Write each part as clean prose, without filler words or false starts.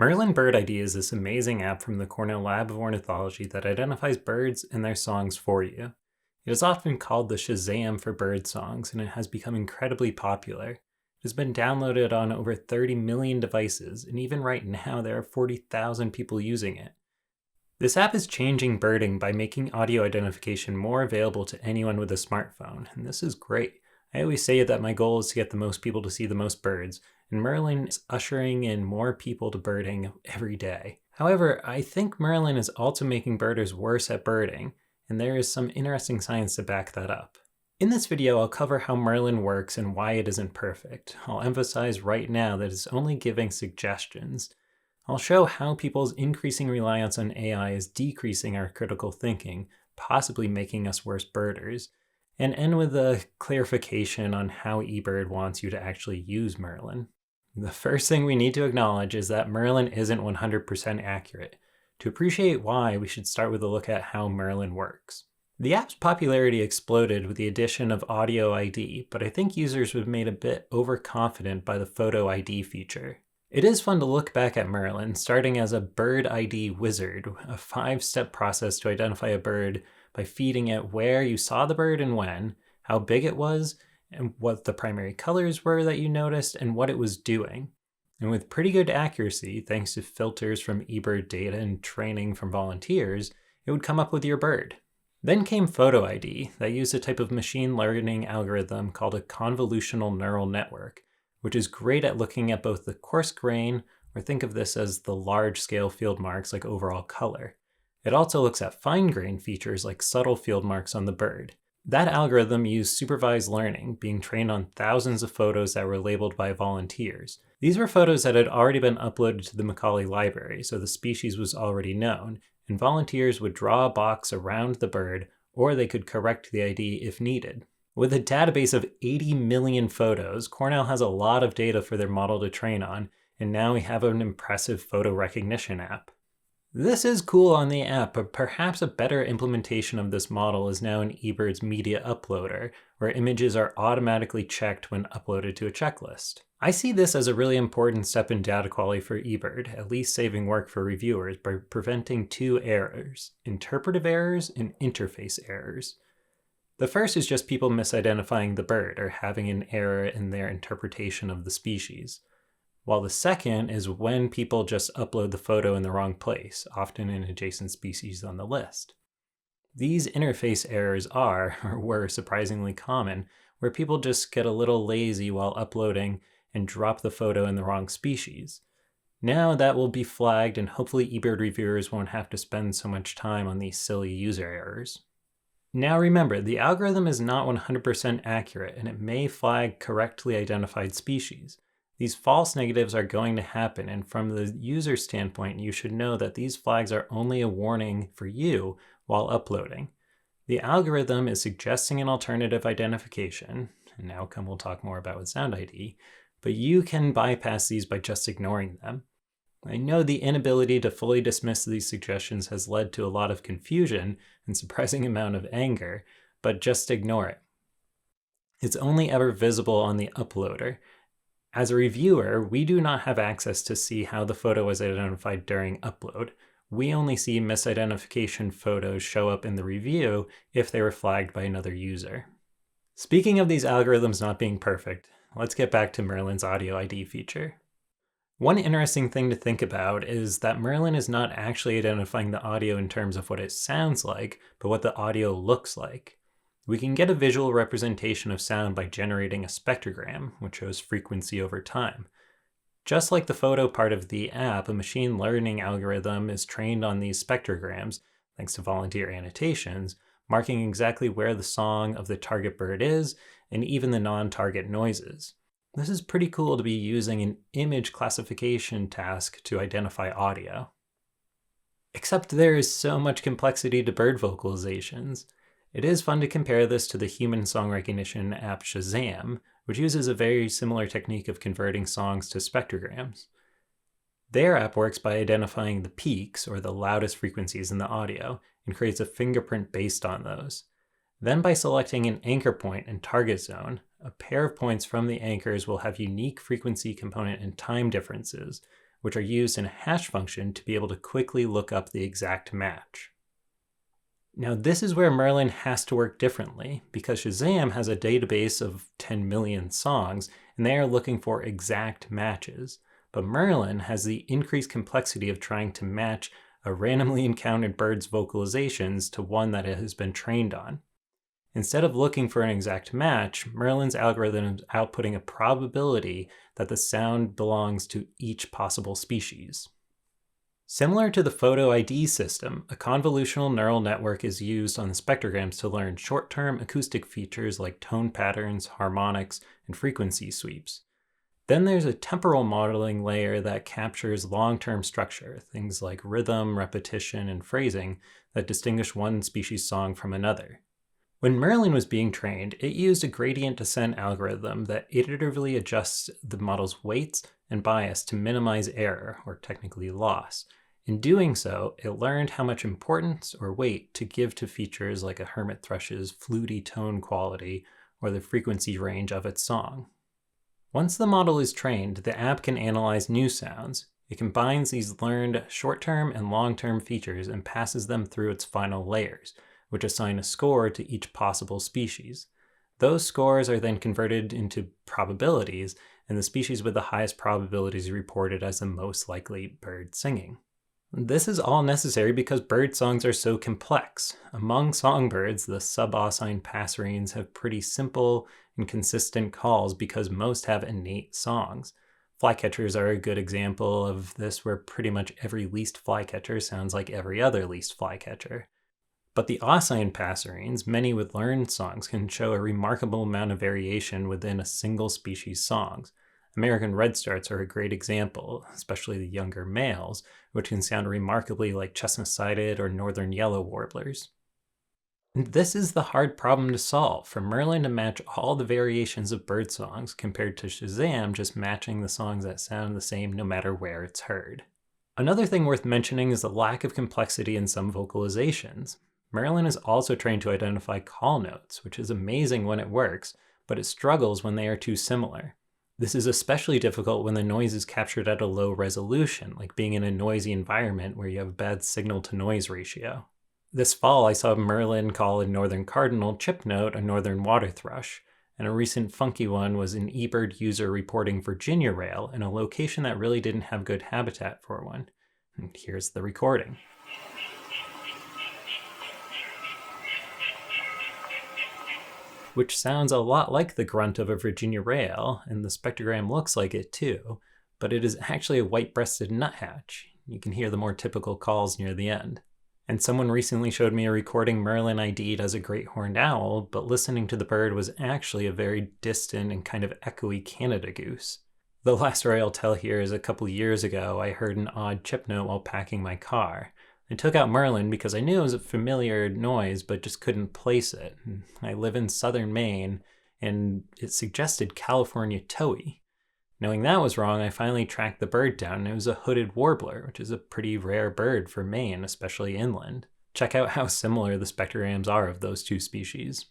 Merlin Bird ID is this amazing app from the Cornell Lab of Ornithology that identifies birds and their songs for you. It is often called the Shazam for bird songs, and it has become incredibly popular. It has been downloaded on over 30 million devices, and even right now there are 40,000 people using it. This app is changing birding by making audio identification more available to anyone with a smartphone, and this is great. I always say that my goal is to get the most people to see the most birds, and Merlin is ushering in more people to birding every day. However, I think Merlin is also making birders worse at birding, and there is some interesting science to back that up. In this video, I'll cover how Merlin works and why it isn't perfect. I'll emphasize right now that it's only giving suggestions. I'll show how people's increasing reliance on AI is decreasing our critical thinking, possibly making us worse birders, and end with a clarification on how eBird wants you to actually use Merlin. The first thing we need to acknowledge is that Merlin isn't 100% accurate. To appreciate why, we should start with a look at how Merlin works. The app's popularity exploded with the addition of Audio ID, but I think users were made a bit overconfident by the Photo ID feature. It is fun to look back at Merlin, starting as a bird ID wizard, a 5-step process to identify a bird by feeding it where you saw the bird and when, how big it was, and what the primary colors were that you noticed, and what it was doing. And with pretty good accuracy, thanks to filters from eBird data and training from volunteers, it would come up with your bird. Then came Photo ID that used a type of machine learning algorithm called a convolutional neural network, which is great at looking at both the coarse grain, or think of this as the large-scale field marks like overall color. It also looks at fine-grained features like subtle field marks on the bird. That algorithm used supervised learning, being trained on thousands of photos that were labeled by volunteers. These were photos that had already been uploaded to the Macaulay library, so the species was already known, and volunteers would draw a box around the bird, or they could correct the ID if needed. With a database of 80 million photos, Cornell has a lot of data for their model to train on, and now we have an impressive photo recognition app. This is cool on the app, but perhaps a better implementation of this model is now in eBird's media uploader, where images are automatically checked when uploaded to a checklist. I see this as a really important step in data quality for eBird, at least saving work for reviewers by preventing 2 errors: interpretive errors and interface errors. The first is just people misidentifying the bird or having an error in their interpretation of the species, while the second is when people just upload the photo in the wrong place, often in adjacent species on the list. These interface errors are, or were, surprisingly common, where people just get a little lazy while uploading and drop the photo in the wrong species. Now that will be flagged, and hopefully eBird reviewers won't have to spend so much time on these silly user errors. Now remember, the algorithm is not 100% accurate, and it may flag correctly identified species. These false negatives are going to happen, and from the user standpoint, you should know that these flags are only a warning for you while uploading. The algorithm is suggesting an alternative identification, an outcome we'll talk more about with Sound ID, but you can bypass these by just ignoring them. I know the inability to fully dismiss these suggestions has led to a lot of confusion and surprising amount of anger, but just ignore it. It's only ever visible on the uploader. As a reviewer, we do not have access to see how the photo was identified during upload. We only see misidentification photos show up in the review if they were flagged by another user. Speaking of these algorithms not being perfect, let's get back to Merlin's Audio ID feature. One interesting thing to think about is that Merlin is not actually identifying the audio in terms of what it sounds like, but what the audio looks like. We can get a visual representation of sound by generating a spectrogram, which shows frequency over time. Just like the photo part of the app, a machine learning algorithm is trained on these spectrograms, thanks to volunteer annotations, marking exactly where the song of the target bird is, and even the non-target noises. This is pretty cool to be using an image classification task to identify audio. Except there is so much complexity to bird vocalizations. It is fun to compare this to the human song recognition app Shazam, which uses a very similar technique of converting songs to spectrograms. Their app works by identifying the peaks, or the loudest frequencies in the audio, and creates a fingerprint based on those. Then by selecting an anchor point and target zone, a pair of points from the anchors will have unique frequency component and time differences, which are used in a hash function to be able to quickly look up the exact match. Now, this is where Merlin has to work differently, because Shazam has a database of 10 million songs, and they are looking for exact matches. But Merlin has the increased complexity of trying to match a randomly encountered bird's vocalizations to one that it has been trained on. Instead of looking for an exact match, Merlin's algorithm is outputting a probability that the sound belongs to each possible species. Similar to the photo ID system, a convolutional neural network is used on the spectrograms to learn short-term acoustic features like tone patterns, harmonics, and frequency sweeps. Then there's a temporal modeling layer that captures long-term structure, things like rhythm, repetition, and phrasing that distinguish one species song from another. When Merlin was being trained, it used a gradient descent algorithm that iteratively adjusts the model's weights and bias to minimize error, or technically loss. In doing so, it learned how much importance or weight to give to features like a hermit thrush's fluty tone quality or the frequency range of its song. Once the model is trained, the app can analyze new sounds. It combines these learned short-term and long-term features and passes them through its final layers, which assign a score to each possible species. Those scores are then converted into probabilities, and the species with the highest probabilities is reported as the most likely bird singing. This is all necessary because bird songs are so complex. Among songbirds, the subausine passerines have pretty simple and consistent calls because most have innate songs. Flycatchers are a good example of this, where pretty much every least flycatcher sounds like every other least flycatcher. But the ausine passerines, many with learned songs, can show a remarkable amount of variation within a single species' songs. American redstarts are a great example, especially the younger males, which can sound remarkably like chestnut-sided or northern yellow warblers. And this is the hard problem to solve, for Merlin to match all the variations of bird songs compared to Shazam just matching the songs that sound the same no matter where it's heard. Another thing worth mentioning is the lack of complexity in some vocalizations. Merlin is also trained to identify call notes, which is amazing when it works, but it struggles when they are too similar. This is especially difficult when the noise is captured at a low resolution, like being in a noisy environment where you have a bad signal-to-noise ratio. This fall, I saw Merlin call a northern cardinal chip note a northern water thrush, and a recent funky one was an eBird user reporting Virginia rail in a location that really didn't have good habitat for one. And here's the recording. Which sounds a lot like the grunt of a Virginia rail, and the spectrogram looks like it too, but it is actually a white-breasted nuthatch. You can hear the more typical calls near the end. And someone recently showed me a recording Merlin ID'd as a great horned owl, but listening to the bird was actually a very distant and kind of echoey Canada goose. The last story I'll tell here is a couple years ago I heard an odd chip note while packing my car. I took out Merlin because I knew it was a familiar noise, but just couldn't place it. I live in southern Maine, and it suggested California towhee. Knowing that was wrong, I finally tracked the bird down, and it was a hooded warbler, which is a pretty rare bird for Maine, especially inland. Check out how similar the spectrograms are of those two species.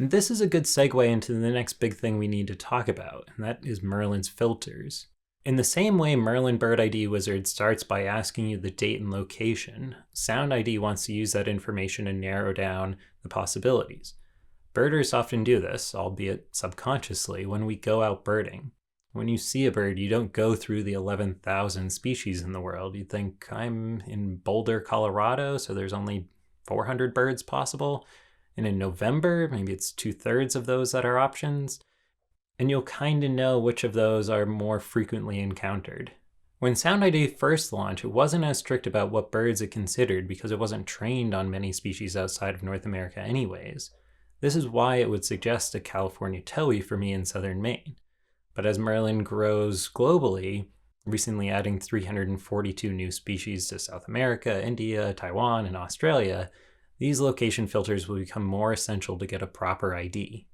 This is a good segue into the next big thing we need to talk about, and that is Merlin's filters. In the same way Merlin Bird ID Wizard starts by asking you the date and location, Sound ID wants to use that information to narrow down the possibilities. Birders often do this, albeit subconsciously, when we go out birding. When you see a bird, you don't go through the 11,000 species in the world. You think, I'm in Boulder, Colorado, so there's only 400 birds possible. And in November, maybe it's 2/3 of those that are options. And you'll kind of know which of those are more frequently encountered. When Sound ID first launched, it wasn't as strict about what birds it considered because it wasn't trained on many species outside of North America anyways. This is why it would suggest a California towhee for me in southern Maine. But as Merlin grows globally, recently adding 342 new species to South America, India, Taiwan, and Australia, these location filters will become more essential to get a proper ID.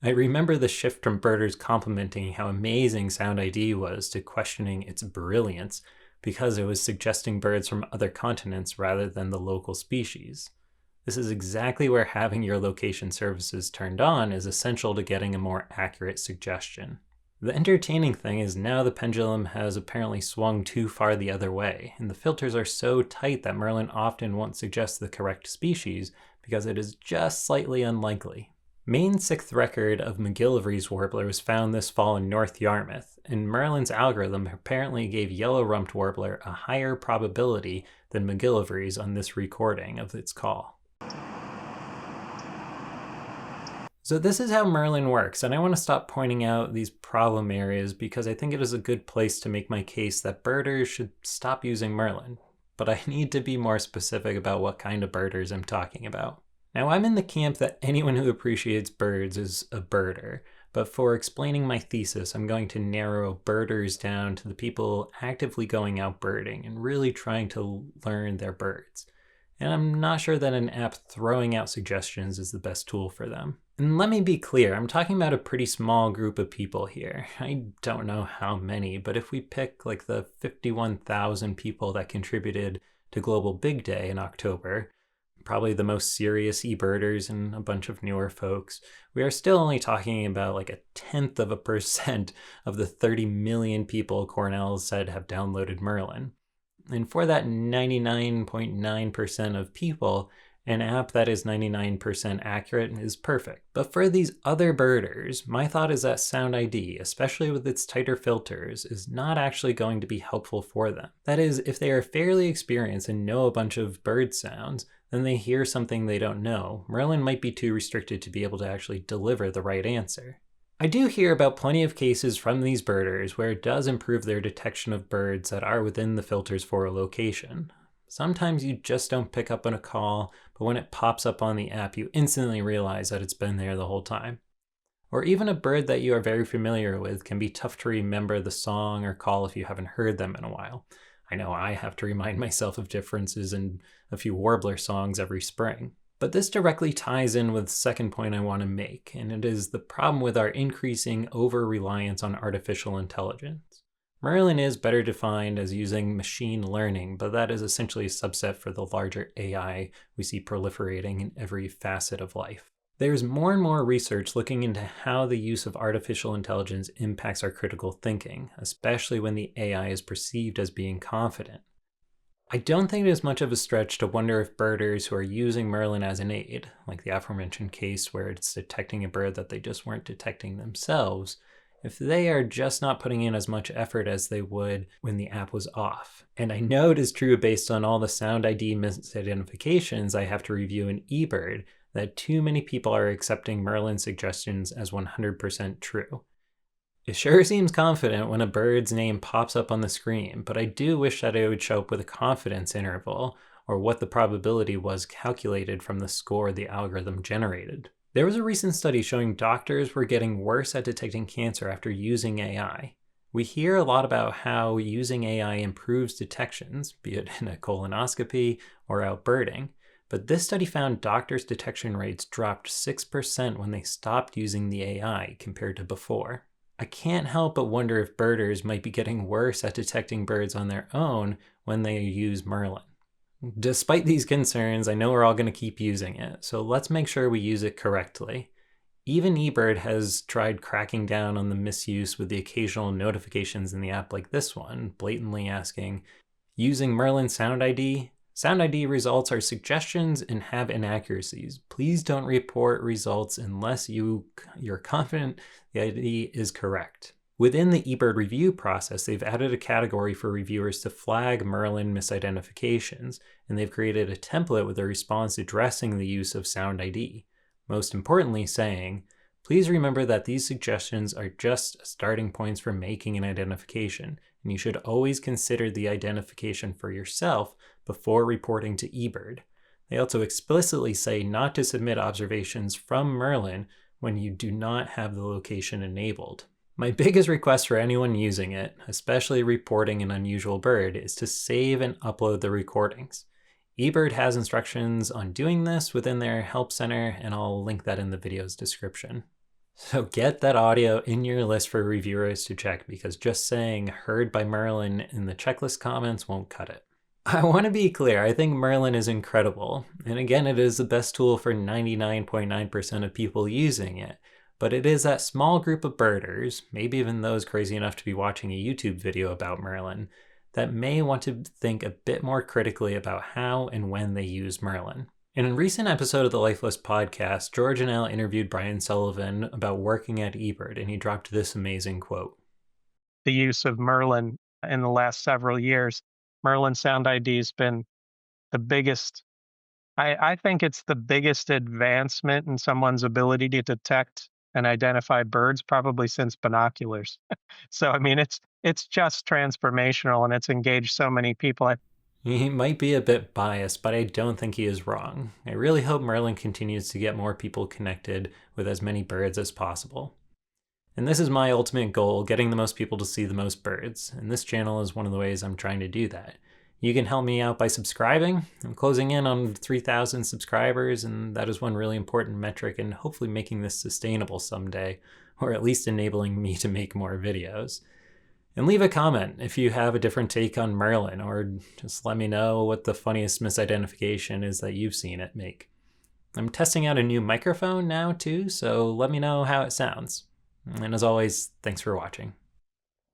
I remember the shift from birders complimenting how amazing Sound ID was to questioning its brilliance because it was suggesting birds from other continents rather than the local species. This is exactly where having your location services turned on is essential to getting a more accurate suggestion. The entertaining thing is now the pendulum has apparently swung too far the other way, and the filters are so tight that Merlin often won't suggest the correct species because it is just slightly unlikely. Maine's 6th record of McGillivray's warbler was found this fall in North Yarmouth, and Merlin's algorithm apparently gave yellow-rumped warbler a higher probability than McGillivray's on this recording of its call. So this is how Merlin works, and I want to stop pointing out these problem areas because I think it is a good place to make my case that birders should stop using Merlin, but I need to be more specific about what kind of birders I'm talking about. Now, I'm in the camp that anyone who appreciates birds is a birder, but for explaining my thesis, I'm going to narrow birders down to the people actively going out birding and really trying to learn their birds. And I'm not sure that an app throwing out suggestions is the best tool for them. And let me be clear, I'm talking about a pretty small group of people here. I don't know how many, but if we pick like the 51,000 people that contributed to Global Big Day in October, probably the most serious eBirders and a bunch of newer folks, we are still only talking about like 0.1% of the 30 million people Cornell said have downloaded Merlin. And for that 99.9% of people, an app that is 99% accurate is perfect. But for these other birders, my thought is that Sound ID, especially with its tighter filters, is not actually going to be helpful for them. That is, if they are fairly experienced and know a bunch of bird sounds, then they hear something they don't know, Merlin might be too restricted to be able to actually deliver the right answer. I do hear about plenty of cases from these birders where it does improve their detection of birds that are within the filters for a location. Sometimes you just don't pick up on a call, but when it pops up on the app, you instantly realize that it's been there the whole time. Or even a bird that you are very familiar with can be tough to remember the song or call if you haven't heard them in a while. I know I have to remind myself of differences in a few warbler songs every spring. But this directly ties in with the second point I want to make, and it is the problem with our increasing over-reliance on artificial intelligence. Merlin is better defined as using machine learning, but that is essentially a subset for the larger AI we see proliferating in every facet of life. There's more and more research looking into how the use of artificial intelligence impacts our critical thinking, especially when the AI is perceived as being confident. I don't think it is much of a stretch to wonder if birders who are using Merlin as an aid, like the aforementioned case where it's detecting a bird that they just weren't detecting themselves, if they are just not putting in as much effort as they would when the app was off. And I know it is true based on all the Sound ID misidentifications I have to review in eBird that too many people are accepting Merlin suggestions as 100% true. It sure seems confident when a bird's name pops up on the screen, but I do wish that it would show up with a confidence interval or what the probability was calculated from the score the algorithm generated. There was a recent study showing doctors were getting worse at detecting cancer after using AI. We hear a lot about how using AI improves detections, be it in a colonoscopy or out birding, but this study found doctors' detection rates dropped 6% when they stopped using the AI compared to before. I can't help but wonder if birders might be getting worse at detecting birds on their own when they use Merlin. Despite these concerns, I know we're all going to keep using it, so let's make sure we use it correctly. Even eBird has tried cracking down on the misuse with the occasional notifications in the app like this one, blatantly asking, using Merlin Sound ID? Sound ID results are suggestions and have inaccuracies. Please don't report results unless you're confident the ID is correct. Within the eBird review process, they've added a category for reviewers to flag Merlin misidentifications, and they've created a template with a response addressing the use of Sound ID. Most importantly, saying, please remember that these suggestions are just starting points for making an identification, and you should always consider the identification for yourself before reporting to eBird. They also explicitly say not to submit observations from Merlin when you do not have the location enabled. My biggest request for anyone using it, especially reporting an unusual bird, is to save and upload the recordings. eBird has instructions on doing this within their help center, and I'll link that in the video's description. So get that audio in your list for reviewers to check, because just saying heard by Merlin in the checklist comments won't cut it. I want to be clear, I think Merlin is incredible, and again, it is the best tool for 99.9% of people using it. But it is that small group of birders, maybe even those crazy enough to be watching a YouTube video about Merlin, that may want to think a bit more critically about how and when they use Merlin. In a recent episode of the Lifeless podcast, George and Al interviewed Brian Sullivan about working at eBird, and he dropped this amazing quote. The use of Merlin in the last several years, Merlin Sound ID has been the biggest. I think it's the biggest advancement in someone's ability to detect and identify birds probably since binoculars. So I mean, it's just transformational, and it's engaged so many people. He might be a bit biased, but I don't think he is wrong. I really hope Merlin continues to get more people connected with as many birds as possible. And this is my ultimate goal, getting the most people to see the most birds, and this channel is one of the ways I'm trying to do that. You can help me out by subscribing. I'm closing in on 3,000 subscribers, and that is one really important metric in hopefully making this sustainable someday, or at least enabling me to make more videos. And leave a comment if you have a different take on Merlin, or just let me know what the funniest misidentification is that you've seen it make. I'm testing out a new microphone now too, so let me know how it sounds. And as always, thanks for watching.